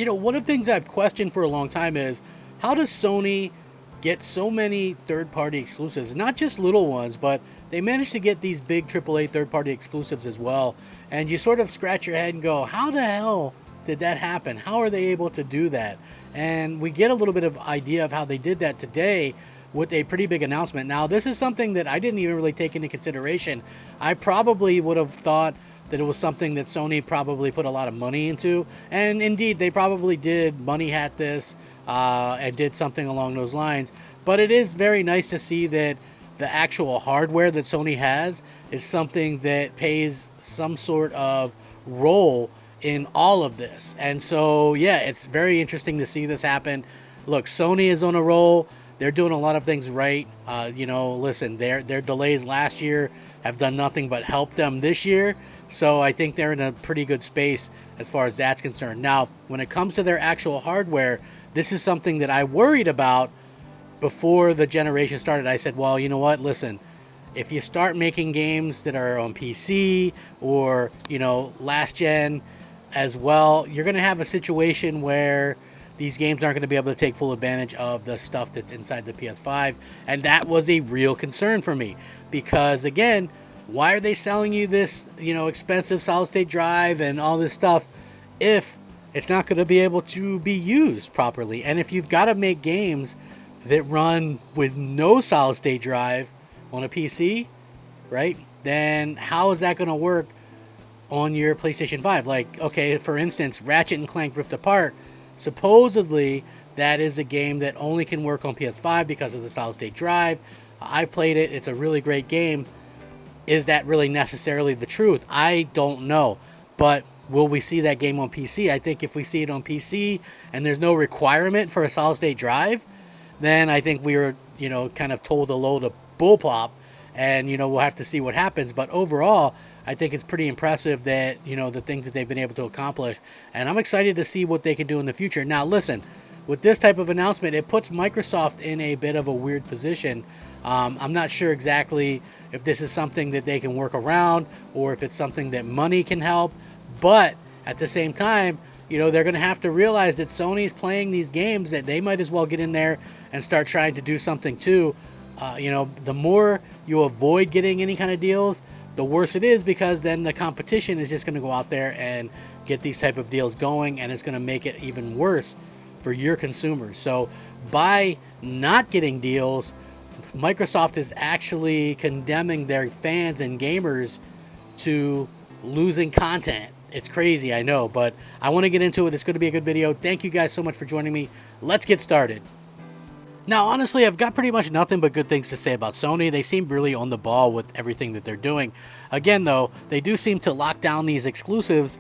One of the things I've questioned for a long time is how does Sony get so many third-party exclusives? Not just little ones, but they managed to get these big AAA third-party exclusives as well. And you sort of scratch your head and go, how the hell did that happen? How are they able to do that? And we get a little bit of idea of how they did that today with a pretty big announcement. Now, this is something that I didn't even really take into consideration. I probably would have thought that it was something that Sony probably put a lot of money into. And indeed, they probably did money hat this and did something along those lines. But it is very nice to see that the actual hardware that Sony has is something that plays some sort of role in all of this. And so, yeah, it's very interesting to see this happen. Look, Sony is on a roll. They're doing a lot of things right. Listen, their delays last year have done nothing but help them this year. So I think they're in a pretty good space as far as that's concerned. Now, when it comes to their actual hardware, this is something that I worried about before the generation started. I said, well, you know what? Listen, if you start making games that are on PC or, last gen as well, you're going to have a situation where these games aren't going to be able to take full advantage of the stuff that's inside the PS5. And that was a real concern for me because, again, why are they selling you this, expensive solid state drive and all this stuff if it's not going to be able to be used properly? And if you've got to make games that run with no solid state drive on a PC, right, then how is that going to work on your PlayStation 5? Like, okay, for instance, Ratchet and Clank Rift Apart, supposedly that is a game that only can work on PS5 because of the solid state drive. I played it. It's a really great game. Is that really necessarily the truth? I don't know. But will we see that game on PC? I think if we see it on PC and there's no requirement for a solid state drive, then I think we were, kind of told a load of bullplop, and, we'll have to see what happens. But overall, I think it's pretty impressive that, the things that they've been able to accomplish. And I'm excited to see what they can do in the future. Now, listen, with this type of announcement, it puts Microsoft in a bit of a weird position. I'm not sure exactly if this is something that they can work around or if it's something that money can help. But at the same time, they're going to have to realize that Sony's playing these games that they might as well get in there and start trying to do something too. The more you avoid getting any kind of deals, the worse it is, because then the competition is just going to go out there and get these type of deals going, and it's going to make it even worse for your consumers. So by not getting deals, Microsoft is actually condemning their fans and gamers to losing content. It's crazy, I know, but I want to get into it. It's going to be a good video. Thank you guys so much for joining me. Let's get started. Now, honestly, I've got pretty much nothing but good things to say about Sony. They seem really on the ball with everything that they're doing. Again, though, they do seem to lock down these exclusives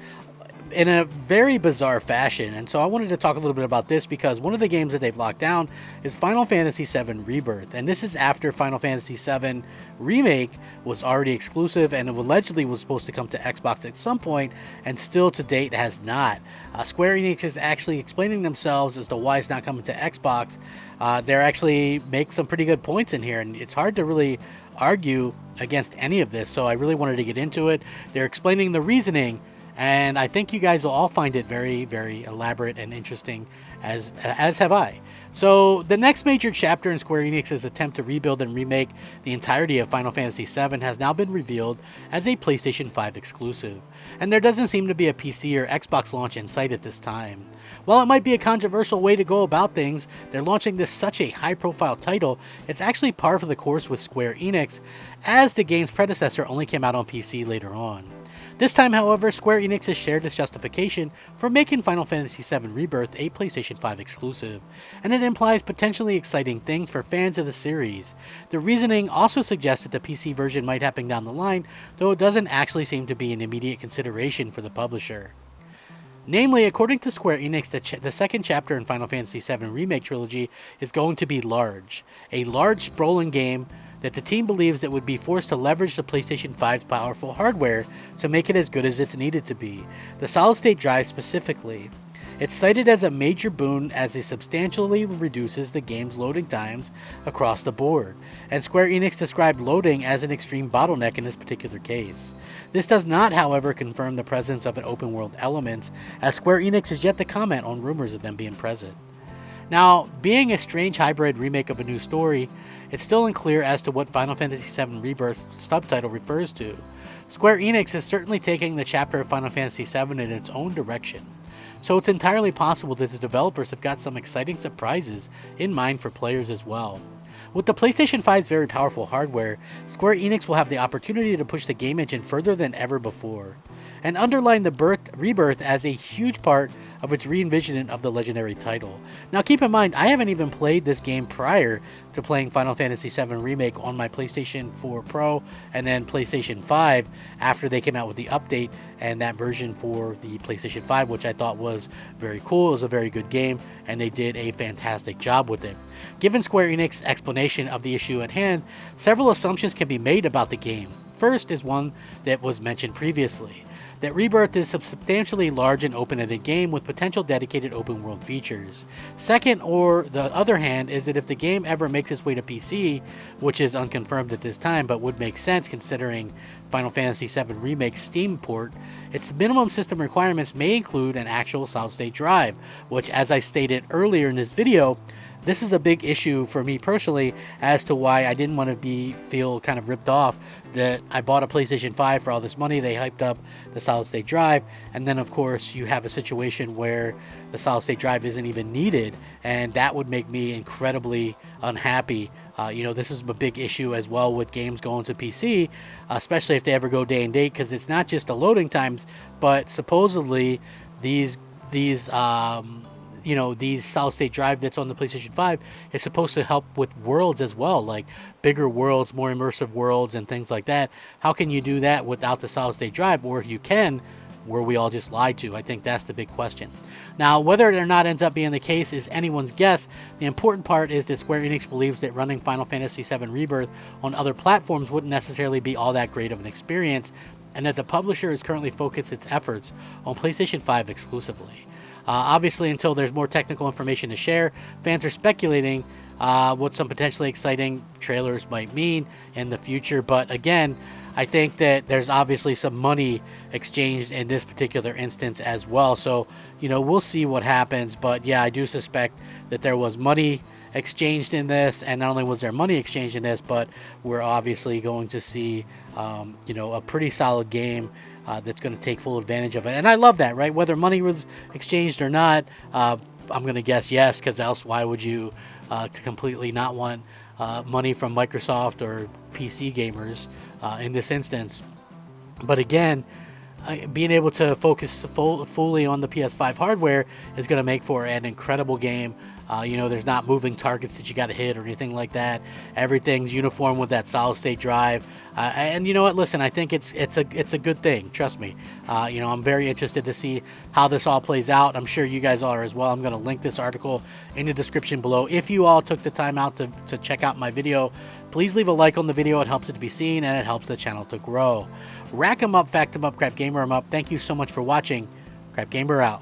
in a very bizarre fashion. And so I wanted to talk a little bit about this because one of the games that they've locked down is Final Fantasy VII Rebirth. And this is after Final Fantasy VII Remake was already exclusive and it allegedly was supposed to come to Xbox at some point, and still to date has not. Square Enix is actually explaining themselves as to why it's not coming to Xbox. They're actually make some pretty good points in here, and it's hard to really argue against any of this. So I really wanted to get into it. They're explaining the reasoning, and I think you guys will all find it very, very elaborate and interesting, as have I. So the next major chapter in Square Enix's attempt to rebuild and remake the entirety of Final Fantasy VII has now been revealed as a PlayStation 5 exclusive. And there doesn't seem to be a PC or Xbox launch in sight at this time. While it might be a controversial way to go about things, they're launching this such a high-profile title, it's actually par for the course with Square Enix, as the game's predecessor only came out on PC later on. This time, however, Square Enix has shared its justification for making Final Fantasy VII Rebirth a PlayStation 5 exclusive, and it implies potentially exciting things for fans of the series. The reasoning also suggests that the PC version might happen down the line, though it doesn't actually seem to be an immediate consideration for the publisher. Namely, according to Square Enix, the second chapter in Final Fantasy VII Remake trilogy is going to be large. A large, sprawling game that the team believes it would be forced to leverage the PlayStation 5's powerful hardware to make it as good as it's needed to be, the solid-state drive specifically. It's cited as a major boon as it substantially reduces the game's loading times across the board, and Square Enix described loading as an extreme bottleneck in this particular case. This does not, however, confirm the presence of an open world element, as Square Enix is yet to comment on rumors of them being present. Now, being a strange hybrid remake of a new story, it's still unclear as to what Final Fantasy VII Rebirth's subtitle refers to. Square Enix is certainly taking the chapter of Final Fantasy VII in its own direction, so it's entirely possible that the developers have got some exciting surprises in mind for players as well. With the PlayStation 5's very powerful hardware, Square Enix will have the opportunity to push the game engine further than ever before, and underline the Rebirth as a huge part of its re-envisioning of the legendary title. Now keep in mind, I haven't even played this game prior to playing Final Fantasy VII Remake on my PlayStation 4 Pro and then PlayStation 5 after they came out with the update and that version for the PlayStation 5, which I thought was very cool. It was a very good game, and they did a fantastic job with it. Given Square Enix's explanation of the issue at hand, several assumptions can be made about the game. First is one that was mentioned previously, that Rebirth is a substantially large and open-ended game with potential dedicated open-world features. Second, or the other hand, is that if the game ever makes its way to PC, which is unconfirmed at this time but would make sense considering Final Fantasy VII Remake's Steam port, its minimum system requirements may include an actual solid-state drive, which, as I stated earlier in this video, this is a big issue for me personally as to why I didn't want to feel kind of ripped off that I bought a PlayStation 5 for all this money. They hyped up the solid state drive, and then of course you have a situation where the solid state drive isn't even needed, and that would make me incredibly unhappy. This is a big issue as well with games going to PC, especially if they ever go day and date, because it's not just the loading times, but supposedly these solid state drive that's on the PlayStation 5 is supposed to help with worlds as well, like bigger worlds, more immersive worlds and things like that. How can you do that without the solid state drive? Or if you can, were we all just lied to? I think that's the big question. Now, whether or not ends up being the case is anyone's guess. The important part is that Square Enix believes that running Final Fantasy VII Rebirth on other platforms wouldn't necessarily be all that great of an experience, and that the publisher is currently focused its efforts on PlayStation 5 exclusively. Obviously, until there's more technical information to share, fans are speculating what some potentially exciting trailers might mean in the future. But again, I think that there's obviously some money exchanged in this particular instance as well. So, we'll see what happens. But yeah, I do suspect that there was money exchanged in this, and not only was there money exchanged in this, but we're obviously going to see, a pretty solid game that's going to take full advantage of it. And I love that, right? Whether money was exchanged or not, I'm going to guess yes, because else why would you to completely not want money from Microsoft or PC gamers in this instance? But again, being able to focus fully on the PS5 hardware is going to make for an incredible game. There's not moving targets that you got to hit or anything like that. Everything's uniform with that solid state drive. And you know what? Listen, I think it's a good thing. Trust me. I'm very interested to see how this all plays out. I'm sure you guys are as well. I'm going to link this article in the description below. If you all took the time out to check out my video, please leave a like on the video. It helps it to be seen, and it helps the channel to grow. Rack 'em up, fact 'em up, Crap Gamer 'em up. Thank you so much for watching. Crap Gamer out.